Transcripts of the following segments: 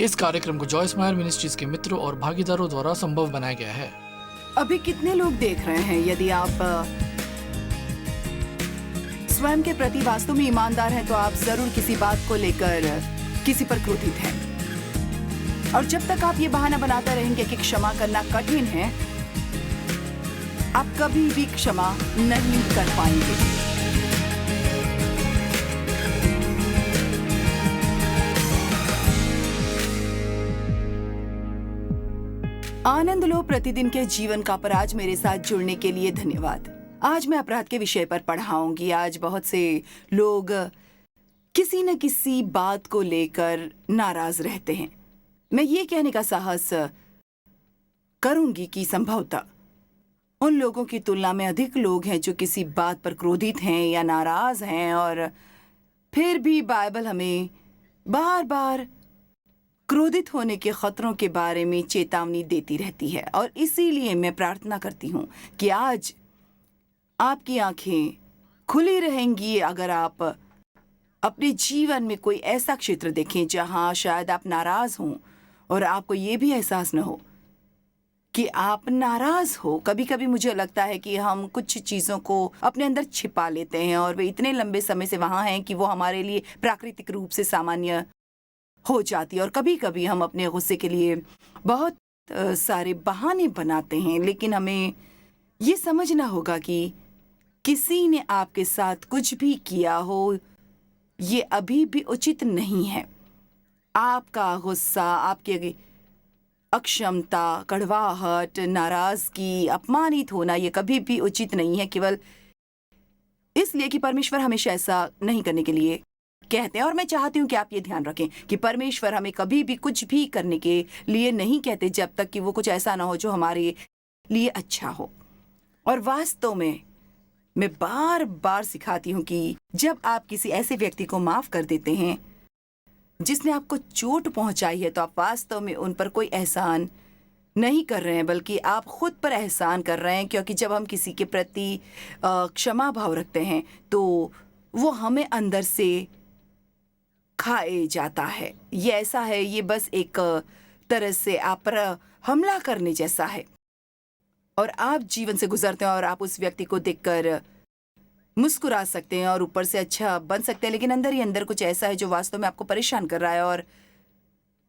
इस कार्यक्रम को जॉयस मायर मिनिस्ट्रीज के मित्रों और भागीदारों द्वारा संभव बनाया गया है। अभी कितने लोग देख रहे हैं? यदि आप स्वयं के प्रति वास्तव में ईमानदार हैं तो आप जरूर किसी बात को लेकर किसी पर क्रोधित हैं। और जब तक आप ये बहाना बनाते रहेंगे कि क्षमा करना कठिन है, आप कभी भी क्षमा नहीं कर पाएंगे। आनंद लो प्रतिदिन के जीवन का। पर आज मेरे साथ जुड़ने के लिए धन्यवाद। आज मैं अपराध के विषय पर पढ़ाऊंगी। आज बहुत से लोग किसी न किसी बात को लेकर नाराज रहते हैं। मैं ये कहने का साहस करूंगी कि संभवतः उन लोगों की तुलना में अधिक लोग हैं जो किसी बात पर क्रोधित हैं या नाराज हैं, और फिर भी बाइबल हमें बार बार क्रोधित होने के खतरों के बारे में चेतावनी देती रहती है। और इसीलिए मैं प्रार्थना करती हूँ कि आज आपकी आंखें खुली रहेंगी अगर आप अपने जीवन में कोई ऐसा क्षेत्र देखें जहां शायद आप नाराज हों और आपको ये भी एहसास न हो कि आप नाराज हो। कभी कभी मुझे लगता है कि हम कुछ चीज़ों को अपने अंदर छिपा लेते हैं और वे इतने लंबे समय से वहाँ हैं कि वो हमारे लिए प्राकृतिक रूप से सामान्य हो जाती है। और कभी कभी हम अपने गुस्से के लिए बहुत सारे बहाने बनाते हैं, लेकिन हमें ये समझना होगा कि किसी ने आपके साथ कुछ भी किया हो, ये अभी भी उचित नहीं है। आपका गुस्सा, आपकी अक्षमता, कड़वाहट, नाराजगी, अपमानित होना, ये कभी भी उचित नहीं है, केवल इसलिए कि परमेश्वर हमेशा ऐसा नहीं करने के लिए कहते हैं। और मैं चाहती हूँ कि आप ये ध्यान रखें कि परमेश्वर हमें कभी भी कुछ भी करने के लिए नहीं कहते जब तक कि वो कुछ ऐसा ना हो जो हमारे लिए अच्छा हो। और वास्तव में मैं बार बार सिखाती हूँ कि जब आप किसी ऐसे व्यक्ति को माफ कर देते हैं जिसने आपको चोट पहुंचाई है, तो आप वास्तव में उन पर कोई एहसान नहीं कर रहे हैं, बल्कि आप खुद पर एहसान कर रहे हैं। क्योंकि जब हम किसी के प्रति क्षमा भाव रखते हैं तो वो हमें अंदर से खाए जाता है। ये ऐसा है, ये बस एक तरह से आप पर हमला करने जैसा है। और आप जीवन से गुजरते हैं और आप उस व्यक्ति को देखकर मुस्कुरा सकते हैं और ऊपर से अच्छा बन सकते हैं, लेकिन अंदर ही अंदर कुछ ऐसा है जो वास्तव में आपको परेशान कर रहा है। और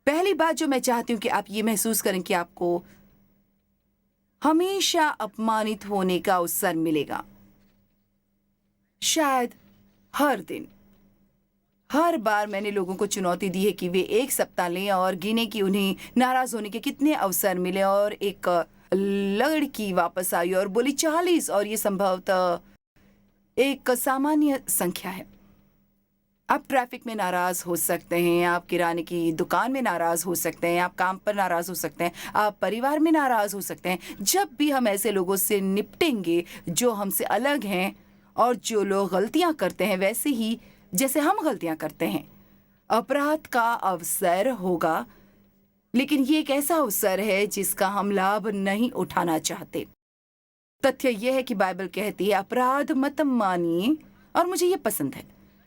पहली बात जो मैं चाहती हूँ कि आप ये महसूस करें कि आपको हमेशा अपमानित होने का अवसर मिलेगा। शायद हर दिन, हर बार मैंने लोगों को चुनौती दी है कि वे एक सप्ताह लें और गिने कि उन्हें नाराज होने के कितने अवसर मिले। और एक लड़की वापस आई और बोली 40, और ये संभवतः एक सामान्य संख्या है। आप ट्रैफिक में नाराज हो सकते हैं, आप किराने की दुकान में नाराज हो सकते हैं, आप काम पर नाराज हो सकते हैं, आप परिवार में नाराज हो सकते हैं। जब भी हम ऐसे लोगों से निपटेंगे जो हमसे अलग हैं और जो लोग गलतियां करते हैं वैसे ही जैसे हम गलतियां करते हैं, अपराध का अवसर होगा। लेकिन ये एक ऐसा अवसर है जिसका हम लाभ नहीं उठाना चाहते। तथ्य यह है कि बाइबल कहती है अपराध मत मानिए, और मुझे ये पसंद है।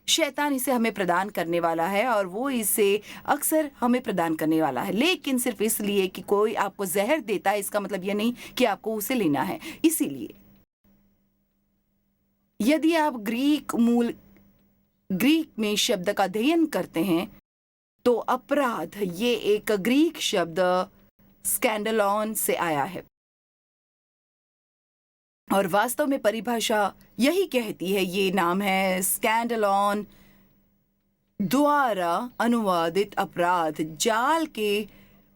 शैतान इसे हमें प्रदान करने वाला है और वो इसे अक्सर हमें प्रदान करने वाला है, लेकिन सिर्फ इसलिए कि कोई आपको जहर देता है इसका मतलब यह नहीं कि आपको उसे लेना है। इसीलिए यदि आप ग्रीक में शब्द का अध्ययन करते हैं तो अपराध ये एक ग्रीक शब्द स्कैंडलॉन से आया है, और वास्तव में परिभाषा यही कहती है, ये नाम है स्कैंडलॉन द्वारा अनुवादित अपराध। जाल के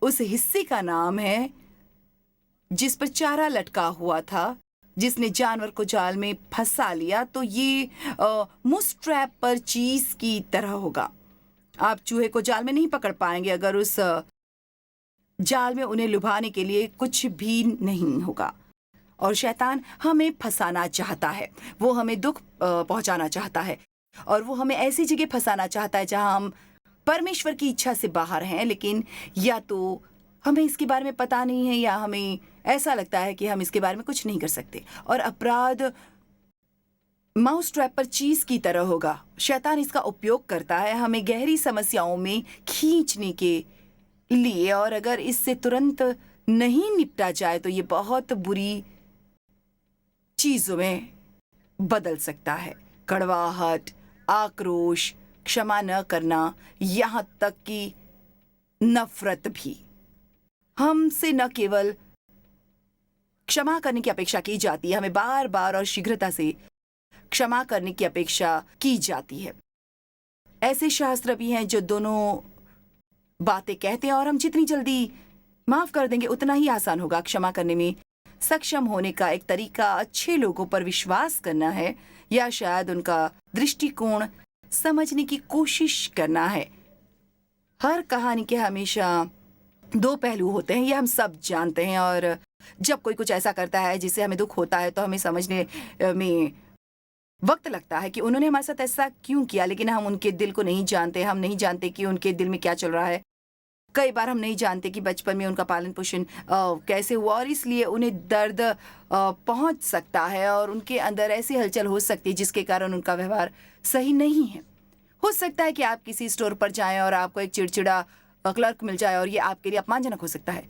उस हिस्से का नाम है जिस पर चारा लटका हुआ था, जिसने जानवर को जाल में फंसा लिया। तो ये मूस ट्रैप पर चीज की तरह होगा। आप चूहे को जाल में नहीं पकड़ पाएंगे अगर उस जाल में उन्हें लुभाने के लिए कुछ भी नहीं होगा। और शैतान हमें फंसाना चाहता है, वो हमें दुख पहुंचाना चाहता है, और वो हमें ऐसी जगह फंसाना चाहता है जहां हम परमेश्वर की इच्छा से बाहर हैं, लेकिन या तो हमें इसके बारे में पता नहीं है या हमें ऐसा लगता है कि हम इसके बारे में कुछ नहीं कर सकते। और अपराध माउस ट्रैप पर चीज की तरह होगा। शैतान इसका उपयोग करता है हमें गहरी समस्याओं में खींचने के लिए और अगर इससे तुरंत नहीं निपटा जाए तो ये बहुत बुरी चीजों में बदल सकता है। कड़वाहट, आक्रोश, क्षमा न करना, यहाँ तक कि नफरत भी। हमसे न केवल क्षमा करने की अपेक्षा की जाती है, हमें बार बार और शीघ्रता से क्षमा करने की अपेक्षा की जाती है। ऐसे शास्त्र भी हैं जो दोनों बातें कहते हैं और हम जितनी जल्दी माफ कर देंगे उतना ही आसान होगा। क्षमा करने में सक्षम होने का एक तरीका अच्छे लोगों पर विश्वास करना है या शायद उनका दृष्टिकोण समझने की कोशिश करना है। हर कहानी के हमेशा दो पहलू होते हैं, ये हम सब जानते हैं, और जब कोई कुछ ऐसा करता है जिसे हमें दुख होता है तो हमें समझने में वक्त लगता है कि उन्होंने हमारे साथ ऐसा क्यों किया, लेकिन हम उनके दिल को नहीं जानते। हम नहीं जानते कि उनके दिल में क्या चल रहा है। कई बार हम नहीं जानते कि बचपन में उनका पालन पोषण कैसे हुआ, और इसलिए उन्हें दर्द पहुंच सकता है और उनके अंदर ऐसी हलचल हो सकती है जिसके कारण उनका व्यवहार सही नहीं है। हो सकता है कि आप किसी स्टोर पर जाएं और आपको एक चिड़चिड़ा क्लर्क मिल जाए और ये आपके लिए अपमानजनक हो सकता है,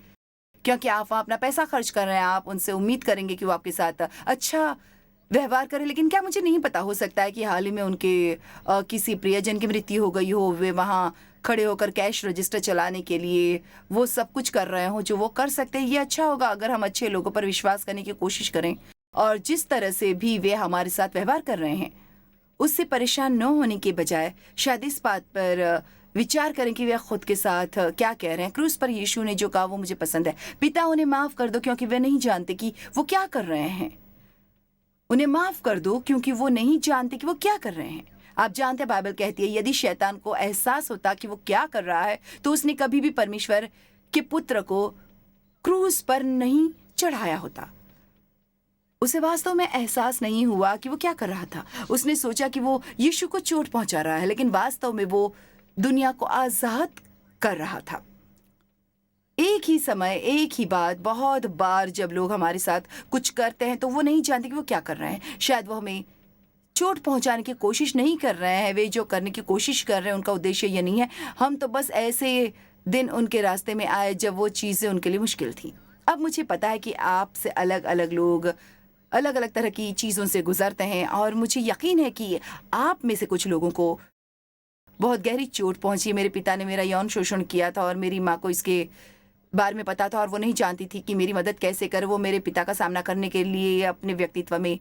क्योंकि आप वहाँ अपना पैसा खर्च कर रहे हैं। आप उनसे उम्मीद करेंगे कि वो आपके साथ अच्छा व्यवहार करें, लेकिन क्या मुझे नहीं पता, हो सकता है कि हाल ही में उनके किसी प्रियजन की मृत्यु हो गई हो, वे वहाँ खड़े होकर कैश रजिस्टर चलाने के लिए वो सब कुछ कर रहे हो जो वो कर सकते हैं। ये अच्छा होगा अगर हम अच्छे लोगों पर विश्वास करने की कोशिश करें और जिस तरह से भी वे हमारे साथ व्यवहार कर रहे हैं उससे परेशान न होने के बजाय शायद इस बात पर विचार करें कि वे खुद के साथ क्या कह रहे हैं। क्रूस पर यीशु ने जो कहा वो मुझे पसंद है, पिता उन्हें माफ कर दो क्योंकि वे नहीं जानते कि वो क्या कर रहे हैं। उन्हें माफ कर दो क्योंकि वो नहीं जानते कि वो क्या कर रहे हैं। आप जानते हैं बाइबल कहती है यदि शैतान को एहसास होता कि वो क्या कर रहा है तो उसने कभी भी परमेश्वर के पुत्र को क्रूस पर नहीं चढ़ाया होता। उसे वास्तव में एहसास नहीं हुआ कि वो क्या कर रहा था। उसने सोचा कि वो यीशु को चोट पहुंचा रहा है, लेकिन वास्तव में वो दुनिया को आजाद कर रहा था। एक ही समय, एक ही बात, बहुत बार जब लोग हमारे साथ कुछ करते हैं तो वो नहीं जानते कि वो क्या कर रहे हैं। शायद वो हमें चोट पहुंचाने की कोशिश नहीं कर रहे हैं, वे जो करने की कोशिश कर रहे हैं उनका उद्देश्य ये नहीं है। हम तो बस ऐसे दिन उनके रास्ते में आए जब वो चीज़ें उनके लिए मुश्किल थी। अब मुझे पता है कि आपसे अलग अलग लोग अलग अलग तरह की चीज़ों से गुजरते हैं और मुझे यकीन है कि आप में से कुछ लोगों को बहुत गहरी चोट पहुंची। मेरे पिता ने मेरा यौन शोषण किया था और मेरी माँ को इसके बारे में पता था और वो नहीं जानती थी कि मेरी मदद कैसे करे। वो मेरे पिता का सामना करने के लिए अपने व्यक्तित्व में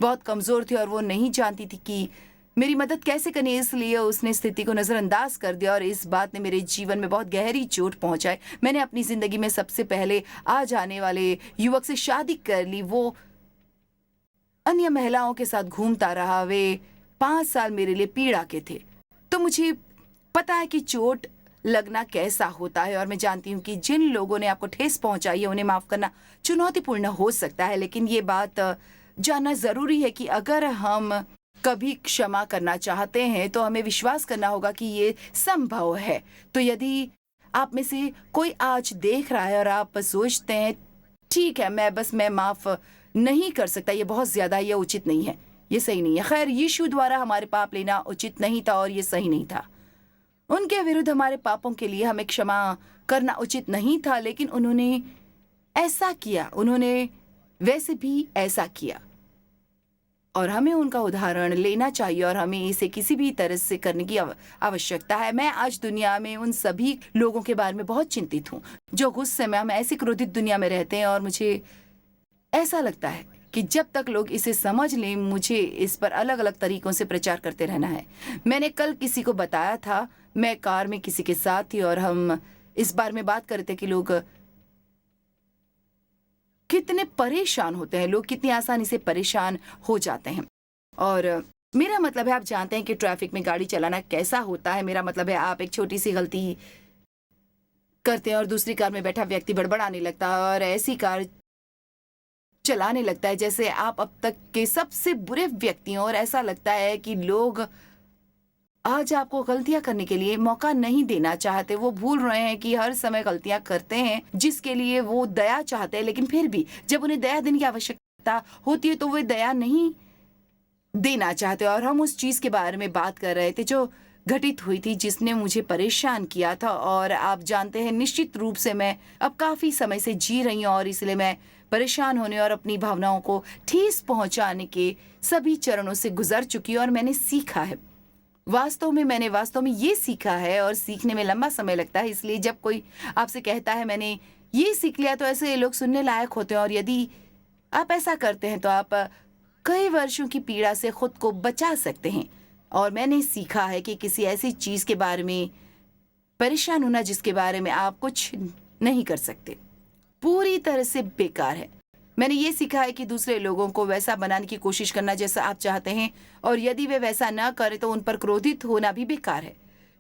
बहुत कमज़ोर थी और वो नहीं जानती थी कि मेरी मदद कैसे करनी, इसलिए उसने स्थिति को नज़रअंदाज कर दिया और इस बात ने मेरे जीवन में बहुत गहरी चोट पहुंचाई। मैंने अपनी ज़िंदगी में सबसे पहले आ जाने वाले युवक से शादी कर ली। वो अन्य महिलाओं के साथ घूमता रहा। वे 5 साल मेरे लिए पीड़ा के थे। तो मुझे पता है कि चोट लगना कैसा होता है और मैं जानती हूँ कि जिन लोगों ने आपको ठेस पहुंचाई है उन्हें माफ़ करना चुनौतीपूर्ण हो सकता है, लेकिन ये बात जानना ज़रूरी है कि अगर हम कभी क्षमा करना चाहते हैं तो हमें विश्वास करना होगा कि ये संभव है। तो यदि आप में से कोई आज देख रहा है और आप सोचते हैं ठीक है मैं माफ़ नहीं कर सकता, ये बहुत ज़्यादा, ये उचित नहीं है, ये सही नहीं है। खैर, यीशु द्वारा हमारे पाप लेना उचित नहीं था और ये सही नहीं था। उनके विरुद्ध हमारे पापों के लिए हमें क्षमा करना उचित नहीं था, लेकिन उन्होंने ऐसा किया, उन्होंने वैसे भी ऐसा किया और हमें उनका उदाहरण लेना चाहिए और हमें इसे किसी भी तरह से करने की आवश्यकता है। मैं आज दुनिया में उन सभी लोगों के बारे में बहुत चिंतित हूँ जो गुस्से में, हम ऐसी क्रोधित दुनिया में रहते हैं और मुझे ऐसा लगता है कि जब तक लोग इसे समझ लें मुझे इस पर अलग अलग तरीकों से प्रचार करते रहना है। मैंने कल किसी को बताया था, मैं कार में किसी के साथ थी और हम इस बारे में बात कर रहे थे कि लोग कितने परेशान होते हैं, लोग कितनी आसानी से परेशान हो जाते हैं। और मेरा मतलब है, आप जानते हैं कि ट्रैफिक में गाड़ी चलाना कैसा होता है। मेरा मतलब है आप एक छोटी सी गलती करते हैं और दूसरी कार में बैठा व्यक्ति बड़बड़ाने लगता है और ऐसी कार चलाने लगता है जैसे आप अब तक के सबसे बुरे व्यक्ति हैं और ऐसा लगता है कि लोग आज आपको गलतियां करने के लिए मौका नहीं देना चाहते। वो भूल रहे हैं कि हर समय गलतियां करते हैं जिसके लिए वो दया चाहते हैं, लेकिन फिर भी जब उन्हें दया देने की आवश्यकता होती है तो वे दया नहीं देना चाहते। और हम उस चीज़ के बारे में बात कर रहे थे जो घटित हुई थी जिसने मुझे परेशान किया था। और आप जानते हैं, निश्चित रूप से मैं अब काफ़ी समय से जी रही हूँ और इसलिए मैं परेशान होने और अपनी भावनाओं को ठेस पहुंचाने के सभी चरणों से गुजर चुकी हूँ और मैंने सीखा है। मैंने वास्तव में ये सीखा है और सीखने में लंबा समय लगता है। इसलिए जब कोई आपसे कहता है मैंने ये सीख लिया, तो ऐसे लोग सुनने लायक होते हैं। और यदि आप ऐसा करते हैं तो आप कई वर्षों की पीड़ा से खुद को बचा सकते हैं। और मैंने सीखा है कि किसी ऐसी चीज़ के बारे में परेशान होना जिसके बारे में आप कुछ नहीं कर सकते, पूरी तरह से बेकार है। मैंने ये सीखा है कि दूसरे लोगों को वैसा बनाने की कोशिश करना जैसा आप चाहते हैं, और यदि वे वैसा ना करें तो उन पर क्रोधित होना भी बेकार है,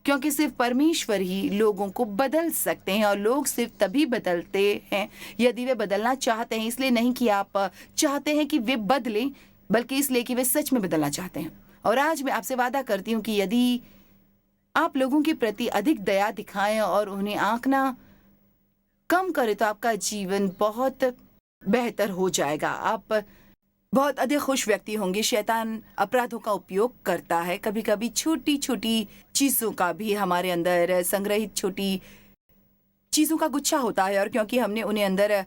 क्योंकि सिर्फ परमेश्वर ही लोगों को बदल सकते हैं। और लोग सिर्फ तभी बदलते हैं यदि वे बदलना चाहते हैं। इसलिए नहीं कि आप चाहते हैं कि वे बदलें, बल्कि इसलिए कि वे सच में बदलना चाहते हैं। और आज मैं आपसे वादा करती हूँ कि यदि आप लोगों के प्रति अधिक दया दिखाएं और उन्हें आंकना कम करें तो आपका जीवन बहुत बेहतर हो जाएगा। आप बहुत अधिक खुश व्यक्ति होंगे। शैतान अपराधों का उपयोग करता है, कभी कभी छोटी छोटी चीज़ों का भी हमारे अंदर संग्रहित छोटी चीज़ों का गुच्छा होता है, और क्योंकि हमने उन्हें अंदर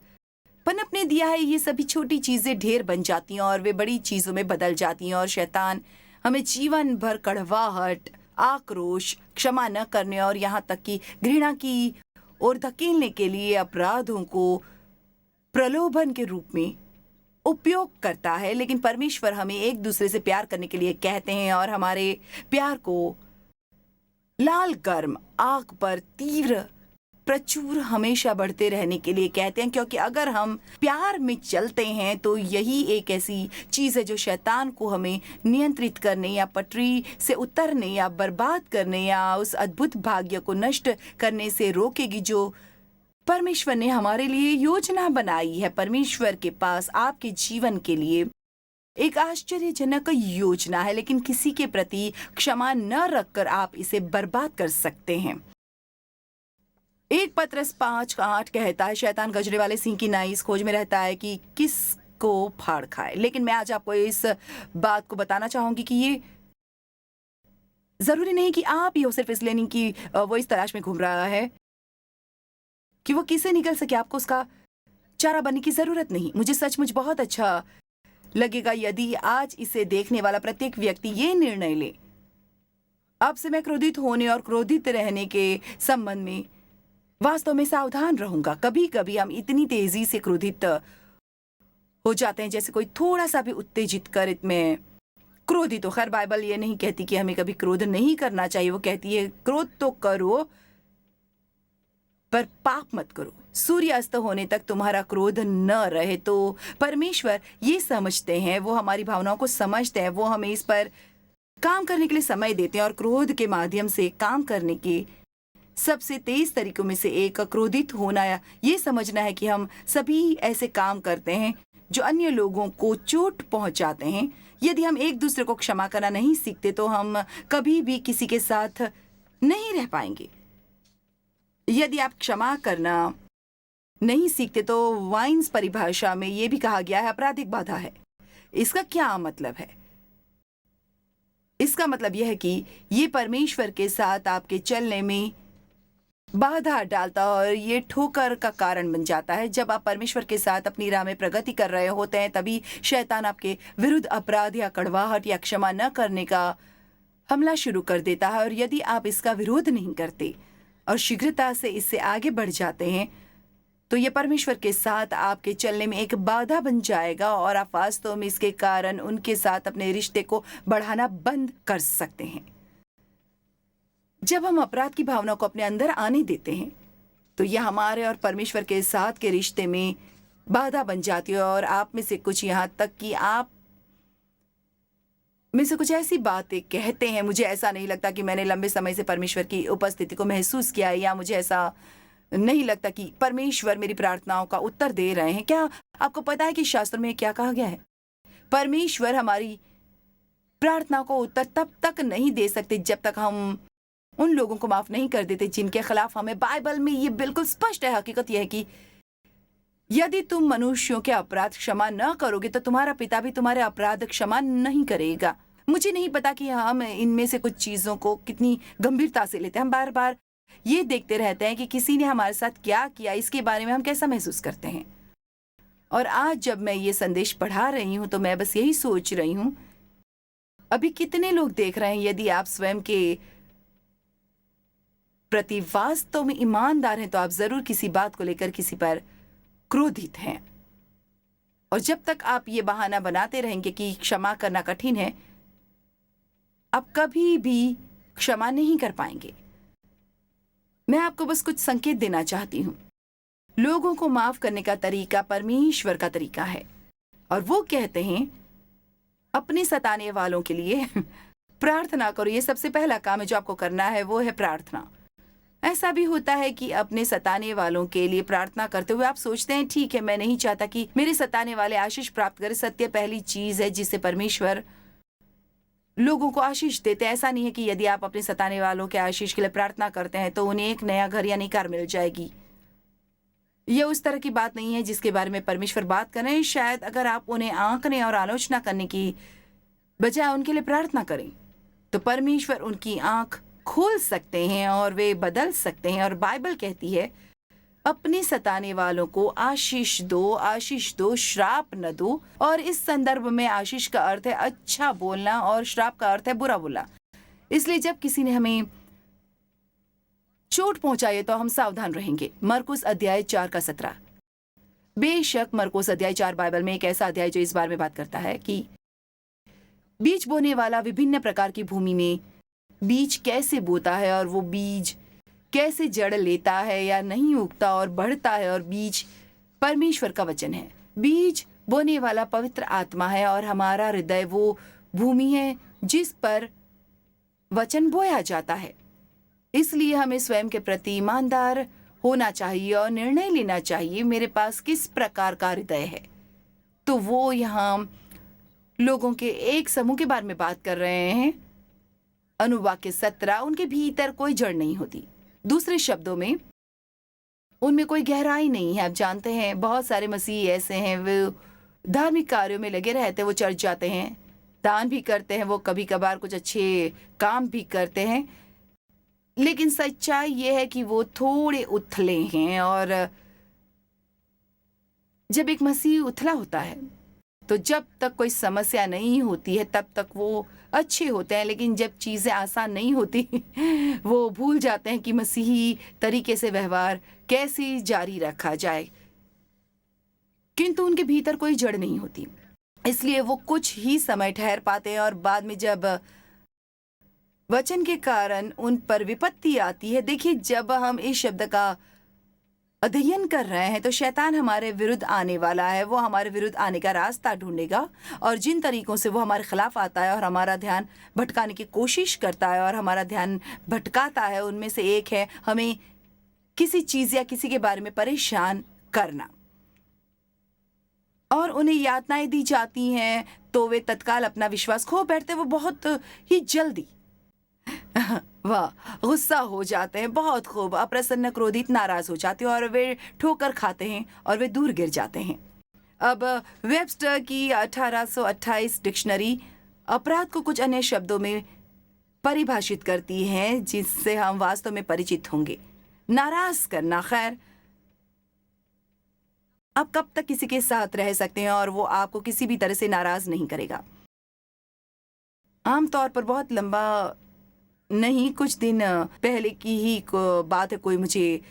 पनपने दिया है, ये सभी छोटी चीज़ें ढेर बन जाती हैं और वे बड़ी चीज़ों में बदल जाती हैं। और शैतान हमें जीवन भर कड़वाहट, आक्रोश, क्षमा न करने और यहाँ तक कि घृणा की ओर धकेलने के लिए अपराधों को प्रलोभन के रूप में उपयोग करता है। लेकिन परमेश्वर हमें एक दूसरे से प्यार करने के लिए कहते हैं और हमारे प्यार को लाल गर्म आग पर तीव्र प्रचुर हमेशा बढ़ते रहने के लिए कहते हैं, क्योंकि अगर हम प्यार में चलते हैं तो यही एक ऐसी चीज़ है जो शैतान को हमें नियंत्रित करने या पटरी से उतरने या बर्बाद करने या उस अद्भुत भाग्य को नष्ट करने से रोकेगी जो परमेश्वर ने हमारे लिए योजना बनाई है। परमेश्वर के पास आपके जीवन के लिए एक आश्चर्यजनक योजना है, लेकिन किसी के प्रति क्षमा न रखकर आप इसे बर्बाद कर सकते हैं। 1 पतरस 5:8 कहता है, शैतान गजरे वाले सिंह की नाई इस खोज में रहता है कि किसको फाड़ खाए। लेकिन मैं आज आपको इस बात को बताना चाहूंगी कि ये जरूरी नहीं कि आप ही सिर्फ इसलिए नहीं कि वो इस तलाश में घूम रहा है कि वो किसे निकल सके। आपको उसका चारा बनने की जरूरत नहीं। मुझे सचमुच बहुत अच्छा लगेगा यदि आज इसे देखने वाला प्रत्येक व्यक्ति ये निर्णय ले, अब से मैं क्रोधित होने और क्रोधित रहने के संबंध में वास्तव में सावधान रहूंगा। कभी कभी हम इतनी तेजी से क्रोधित हो जाते हैं, जैसे कोई थोड़ा सा भी उत्तेजित कर में क्रोधित हो। खैर, बाइबल ये नहीं कहती कि हमें कभी क्रोध नहीं करना चाहिए। वो कहती है क्रोध तो करो पर पाप मत करो। सूर्य अस्त होने तक तुम्हारा क्रोध न रहे। तो परमेश्वर ये समझते हैं, वो हमारी भावनाओं को समझते हैं, वो हमें इस पर काम करने के लिए समय देते हैं। और क्रोध के माध्यम से काम करने के सबसे तेज तरीकों में से एक क्रोधित होना ये समझना है कि हम सभी ऐसे काम करते हैं जो अन्य लोगों को चोट पहुंचाते हैं। यदि हम एक दूसरे को क्षमा करना नहीं सीखते तो हम कभी भी किसी के साथ नहीं रह पाएंगे। यदि आप क्षमा करना नहीं सीखते तो वाइन्स परिभाषा में यह भी कहा गया है आपराधिक बाधा है। इसका क्या मतलब है? इसका मतलब यह है कि ये परमेश्वर के साथ आपके चलने में बाधा डालता और ये ठोकर का कारण बन जाता है। जब आप परमेश्वर के साथ अपनी राह में प्रगति कर रहे होते हैं तभी शैतान आपके विरुद्ध अपराध या कड़वाहट या क्षमा न करने का हमला शुरू कर देता है। और यदि आप इसका विरोध नहीं करते और शीघ्रता से इससे आगे बढ़ जाते हैं तो यह परमेश्वर के साथ आपके चलने में एक बाधा बन जाएगा और आप वास्तव में इसके कारण उनके साथ अपने रिश्ते को बढ़ाना बंद कर सकते हैं। जब हम अपराध की भावना को अपने अंदर आने देते हैं तो यह हमारे और परमेश्वर के साथ के रिश्ते में बाधा बन जाती है। और आप में से कुछ यहाँ तक कि आप में से कुछ ऐसी बातें कहते हैं, मुझे ऐसा नहीं लगता कि मैंने लंबे समय से परमेश्वर की उपस्थिति को महसूस किया है, या मुझे ऐसा नहीं लगता कि परमेश्वर मेरी प्रार्थनाओं का उत्तर दे रहे हैं। क्या आपको पता है कि शास्त्र में क्या कहा गया है? परमेश्वर हमारी प्रार्थनाओं को उत्तर तब तक नहीं दे सकते जब तक हम उन लोगों को माफ नहीं कर देते जिनके खिलाफ हमें। बाइबल में ये बिल्कुल स्पष्ट है। हकीकत यह है कि यदि तुम मनुष्यों के अपराध क्षमा न करोगे तो तुम्हारा पिता भी तुम्हारे अपराध क्षमा नहीं करेगा। मुझे नहीं पता कि हम इनमें से कुछ चीज़ों को कितनी गंभीरता से लेते हैं। हम बार बार ये देखते रहते हैं कि किसी ने हमारे साथ क्या किया, इसके बारे में हम कैसा महसूस करते हैं। और आज जब मैं ये संदेश पढ़ा रही हूँ तो मैं बस यही सोच रही हूँ, अभी कितने लोग देख रहे हैं, यदि आप स्वयं के प्रति वास्तव में ईमानदार हैं तो आप जरूर किसी बात को लेकर किसी पर क्रोधित हैं। और जब तक आप ये बहाना बनाते रहेंगे कि क्षमा करना कठिन है, आप कभी भी क्षमा नहीं कर पाएंगे। मैं आपको बस कुछ संकेत देना चाहती हूँ। लोगों को माफ करने का तरीका परमेश्वर का तरीका है, और वो कहते हैं अपने सताने वालों के लिए प्रार्थना करो। ये सबसे पहला काम है जो आपको करना है, वो है प्रार्थना। ऐसा भी होता है कि अपने सताने वालों के लिए प्रार्थना करते हुए आप सोचते हैं, ठीक है, मैं नहीं चाहता कि मेरे सताने वाले आशीष प्राप्त करें। सत्य पहली चीज है जिससे परमेश्वर लोगों को आशीष देते हैं। ऐसा नहीं है कि यदि आप अपने सताने वालों के आशीष के लिए प्रार्थना करते हैं तो उन्हें एक नया घर या नई कार मिल जाएगी। ये उस तरह की बात नहीं है जिसके बारे में परमेश्वर बात कर रहे हैं। शायद अगर आप उन्हें आंकने और आलोचना करने की बजाय उनके लिए प्रार्थना करें तो परमेश्वर उनकी आंख खोल सकते हैं और वे बदल सकते हैं। और बाइबल कहती है, अपने सताने वालों को आशीष दो, श्राप न दो। और इस संदर्भ में आशीष का अर्थ है अच्छा बोलना और श्राप का अर्थ है बुरा बोलना। इसलिए जब किसी ने हमें चोट पहुंचाई तो हम सावधान रहेंगे। मरकुस अध्याय 4:17। बेशक मरकुस अध्याय 4 बाइबल में एक ऐसा अध्याय जो इस बारे में बात करता है कि बीज बोने वाला विभिन्न प्रकार की भूमि में बीज कैसे बोता है और वो बीज कैसे जड़ लेता है या नहीं उगता और बढ़ता है। और बीज परमेश्वर का वचन है। बीज बोने वाला पवित्र आत्मा है और हमारा हृदय वो भूमि है जिस पर वचन बोया जाता है। इसलिए हमें स्वयं के प्रति ईमानदार होना चाहिए और निर्णय लेना चाहिए, मेरे पास किस प्रकार का हृदय है। तो वो यहाँ लोगों के एक समूह के बारे में बात कर रहे हैं। अनुवाक्य 17, उनके भीतर कोई जड़ नहीं होती। दूसरे शब्दों में उनमें कोई गहराई नहीं है। आप जानते हैं बहुत सारे मसीही ऐसे हैं, वो धार्मिक कार्यों में लगे रहते हैं, वो चर्च जाते हैं, दान भी करते हैं, वो कभी कभार कुछ अच्छे काम भी करते हैं, लेकिन सच्चाई ये है कि वो थोड़े उथले हैं। और जब एक मसीही उथला होता है तो जब तक कोई समस्या नहीं होती है तब तक वो अच्छे होते हैं, लेकिन जब चीज़ें आसान नहीं होती वो भूल जाते हैं कि मसीही तरीके से व्यवहार कैसे जारी रखा जाए। किंतु उनके भीतर कोई जड़ नहीं होती, इसलिए वो कुछ ही समय ठहर पाते हैं और बाद में जब वचन के कारण उन पर विपत्ति आती है। देखिए, जब हम इस शब्द का अध्ययन कर रहे हैं तो शैतान हमारे विरुद्ध आने वाला है। वो हमारे विरुद्ध आने का रास्ता ढूंढेगा और जिन तरीकों से वो हमारे खिलाफ आता है और हमारा ध्यान भटकाने की कोशिश करता है और हमारा ध्यान भटकाता है, उनमें से एक है हमें किसी चीज़ या किसी के बारे में परेशान करना। और उन्हें यातनाएं दी जाती हैं तो वे तत्काल अपना विश्वास खो बैठते, वो बहुत ही जल्दी वाह गुस्सा हो जाते हैं, बहुत खूब, अप्रसन्न, क्रोधित, नाराज हो जाते हैं और वे ठोकर खाते हैं और वे दूर गिर जाते हैं। अब वेबस्टर की 1828 डिक्शनरी अपराध को कुछ अन्य शब्दों में परिभाषित करती है जिससे हम वास्तव में परिचित होंगे। नाराज करना। खैर, आप कब तक किसी के साथ रह सकते हैं और वो आपको किसी भी तरह से नाराज नहीं करेगा। आमतौर पर बहुत लंबा नहीं, कुछ दिन पहले की ही बात है, कोई मुझे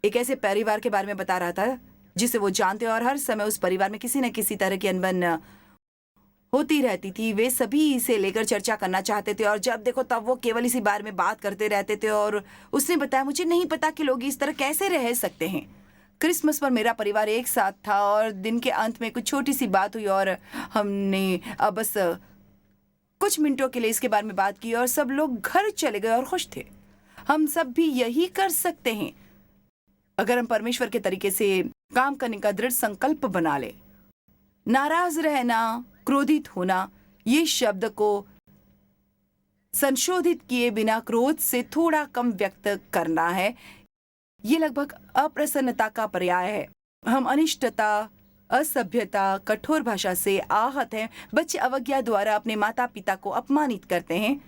एक ऐसे परिवार के बारे में बता रहा था जिसे वो जानते और हर समय उस परिवार में किसी न किसी तरह की अनबन होती रहती थी। वे सभी इसे लेकर चर्चा करना चाहते थे और जब देखो तब वो केवल इसी बारे में बात करते रहते थे। और उसने बताया, मुझे नहीं पता कि लोग इस तरह कैसे रह सकते हैं। क्रिसमस पर मेरा परिवार एक साथ था और दिन के अंत में कुछ छोटी सी बात हुई और हमने बस कुछ मिनटों के लिए इसके बारे में बात की और सब लोग घर चले गए और खुश थे। हम सब भी यही कर सकते हैं अगर हम परमेश्वर के तरीके से काम करने का दृढ़ संकल्प बना ले। नाराज रहना, क्रोधित होना, ये शब्द को संशोधित किए बिना क्रोध से थोड़ा कम व्यक्त करना है। ये लगभग अप्रसन्नता का पर्याय है। हम अनिष्टता, असभ्यता, कठोर भाषा से आहत हैं। बच्चे अवज्ञा द्वारा अपने माता पिता को अपमानित करते हैं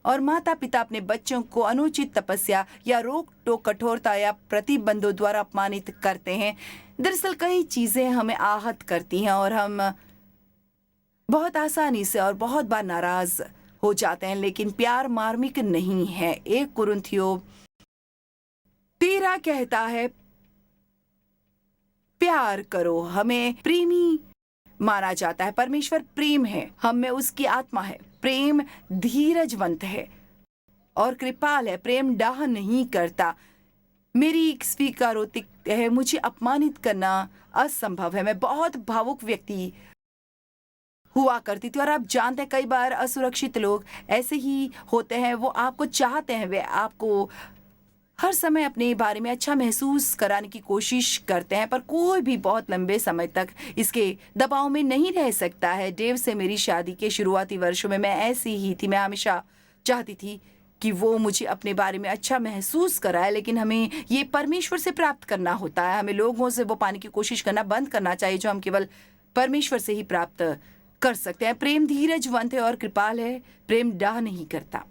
और माता पिता अपने बच्चों को अनुचित तपस्या या रोक टोक, कठोरता या प्रतिबंधों द्वारा अपमानित करते हैं। दरअसल कई चीजें हमें आहत करती हैं और हम बहुत आसानी से और बहुत बार नाराज हो जाते हैं, लेकिन प्यार मार्मिक नहीं है। 1 कुरिन्थियों 13 कहता है, प्यार करो। हमें प्रेमी माना जाता है। परमेश्वर प्रेम है, हम में उसकी आत्मा है। प्रेम धीरजवंत है और कृपाल है। प्रेम डाह नहीं करता। मेरी एक स्वीकारोक्ति है, मुझे अपमानित करना असंभव है। मैं बहुत भावुक व्यक्ति हुआ करती थी और आप जानते हैं कई बार असुरक्षित लोग ऐसे ही होते हैं। वो आपको चाहते हैं, वे आपको हर समय अपने बारे में अच्छा महसूस कराने की कोशिश करते हैं, पर कोई भी बहुत लंबे समय तक इसके दबाव में नहीं रह सकता है। डेव से मेरी शादी के शुरुआती वर्षों में मैं ऐसी ही थी। मैं हमेशा चाहती थी कि वो मुझे अपने बारे में अच्छा महसूस कराए, लेकिन हमें ये परमेश्वर से प्राप्त करना होता है। हमें लोगों से वो पाने की कोशिश करना बंद करना चाहिए जो हम केवल परमेश्वर से ही प्राप्त कर सकते हैं। प्रेम धीरजवंत है और कृपाल है। प्रेम डाह नहीं करता।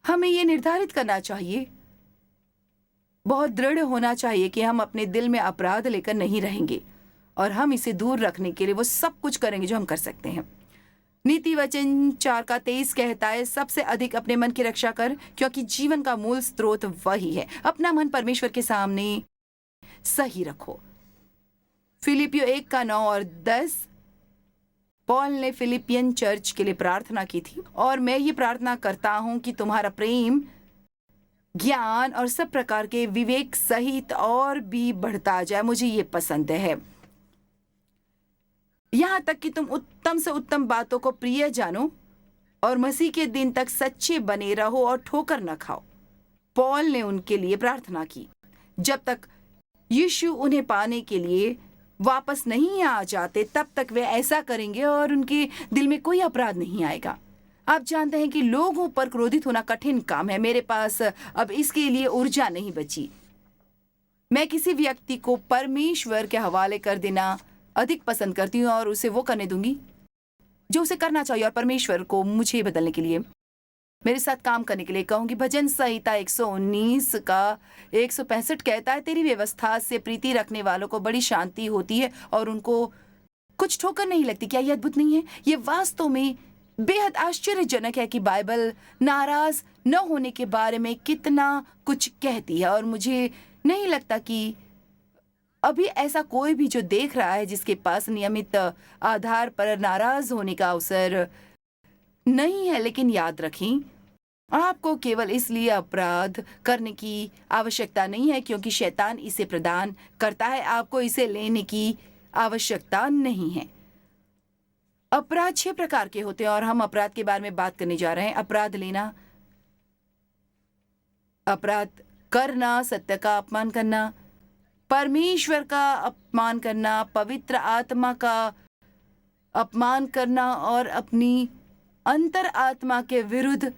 हमें ये निर्धारित करना चाहिए, बहुत दृढ़ होना चाहिए कि हम अपने दिल में अपराध लेकर नहीं रहेंगे और हम इसे दूर रखने के लिए वो सब कुछ करेंगे जो हम कर सकते हैं। नीति वचन 4:23 कहता है, सबसे अधिक अपने मन की रक्षा कर, क्योंकि जीवन का मूल स्रोत वही है। अपना मन परमेश्वर के सामने सही रखो। फिलिपियो 1:9 और 10 पॉल ने फिलिपियन चर्च के लिए प्रार्थना की थी, और मैं ये प्रार्थना करता हूं कि तुम्हारा प्रेम, ज्ञान और सब प्रकार के विवेक सहित और भी बढ़ता जाए। मुझे ये पसंद है, यहाँ तक कि तुम उत्तम से उत्तम बातों को प्रिय जानो और मसीह के दिन तक सच्चे बने रहो और ठोकर न खाओ। पॉल ने उनके लिए प्रार्थना की। जब तक यीशु उन्हें पाने के लिए वापस नहीं आ जाते, तब तक वे ऐसा करेंगे और उनके दिल में कोई अपराध नहीं आएगा। आप जानते हैं कि लोगों पर क्रोधित होना कठिन काम है। मेरे पास अब इसके लिए ऊर्जा नहीं बची। मैं किसी व्यक्ति को परमेश्वर के हवाले कर देना अधिक पसंद करती हूँ और उसे वो करने दूंगी जो उसे करना चाहिए, और परमेश्वर को मुझे बदलने के लिए, मेरे साथ काम करने के लिए कहूंगी। भजन संहिता 119 का 165 कहता है, तेरी व्यवस्था से प्रीति रखने वालों को बड़ी शांति होती है और उनको कुछ ठोकर नहीं लगती। क्या ये अद्भुत नहीं है? ये वास्तव में बेहद आश्चर्यजनक है कि बाइबल नाराज न होने के बारे में कितना कुछ कहती है, और मुझे नहीं लगता कि अभी ऐसा कोई भी जो देख रहा है जिसके पास नियमित आधार पर नाराज होने का अवसर नहीं है। लेकिन याद रखें, आपको केवल इसलिए अपराध करने की आवश्यकता नहीं है क्योंकि शैतान इसे प्रदान करता है। आपको इसे लेने की आवश्यकता नहीं है। अपराध 6 प्रकार के होते हैं और हम अपराध के बारे में बात करने जा रहे हैं। अपराध लेना, अपराध करना, सत्य का अपमान करना, परमेश्वर का अपमान करना, पवित्र आत्मा का अपमान करना और अपनी अंतर आत्मा के विरुद्ध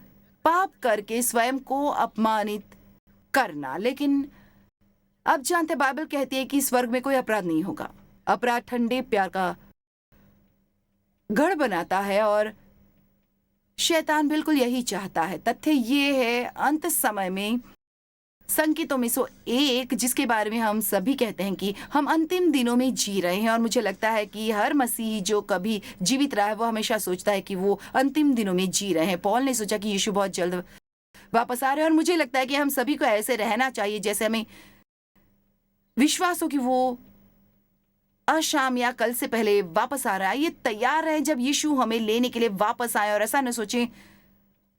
पाप करके स्वयं को अपमानित करना। लेकिन अब जानते, बाइबल कहती है कि स्वर्ग में कोई अपराध नहीं होगा। अपराध ठंडे प्यार का गढ़ बनाता है और शैतान बिल्कुल यही चाहता है। तथ्य ये है, अंत समय में संकेतों में से एक जिसके बारे में हम सभी कहते हैं कि हम अंतिम दिनों में जी रहे हैं, और मुझे लगता है कि हर मसीही जो कभी जीवित रहा है वो हमेशा सोचता है कि वो अंतिम दिनों में जी रहे हैं। पॉल ने सोचा कि यीशु बहुत जल्द वापस आ रहे हैं, और मुझे लगता है कि हम सभी को ऐसे रहना चाहिए जैसे हमें विश्वास हो कि वो आज शाम या कल से पहले वापस आ रहा है। ये तैयार रहे जब यीशु हमें लेने के लिए वापस आए, और ऐसा न सोचें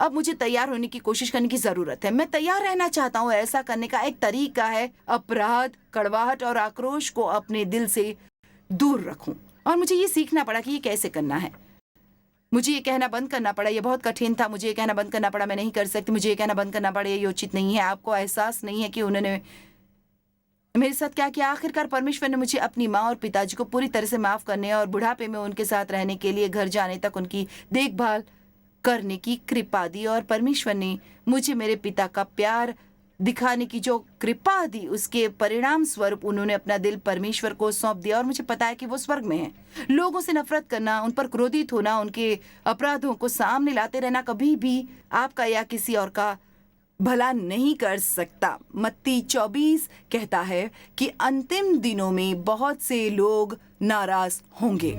अब मुझे तैयार होने की कोशिश करने की जरूरत है। मैं तैयार रहना चाहता हूँ। ऐसा करने का एक तरीका है, अपराध, कड़वाहट और आक्रोश को अपने दिल से दूर रखूं। और मुझे ये सीखना पड़ा कि ये कैसे करना है। मुझे ये कहना बंद करना पड़ा, ये बहुत कठिन था। मुझे ये कहना बंद करना पड़ा, मैं नहीं कर सकती। मुझे ये कहना बंद करना पड़ा, ये उचित नहीं है। आपको एहसास नहीं है कि उन्होंने मेरे साथ क्या किया। आखिरकार परमेश्वर ने मुझे अपनी माँ और पिताजी को पूरी तरह से माफ करने और बुढ़ापे में उनके साथ रहने के लिए घर जाने तक उनकी देखभाल करने की कृपा दी, और परमेश्वर ने मुझे मेरे पिता का प्यार दिखाने की जो कृपा दी, उसके परिणाम स्वरूप उन्होंने अपना दिल परमेश्वर को सौंप दिया और मुझे पता है कि वो स्वर्ग में है। लोगों से नफरत करना, उन पर क्रोधित होना, उनके अपराधों को सामने लाते रहना कभी भी आपका या किसी और का भला नहीं कर सकता। मत्ती 24 कहता है कि अंतिम दिनों में बहुत से लोग नाराज होंगे।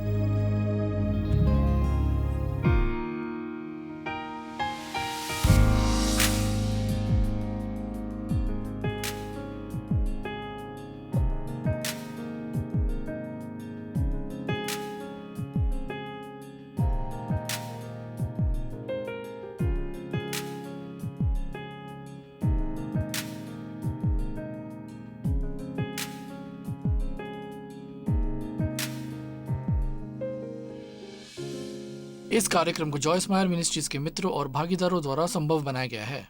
इस कार्यक्रम को जॉयस मायर मिनिस्ट्रीज के मित्रों और भागीदारों द्वारा संभव बनाया गया है।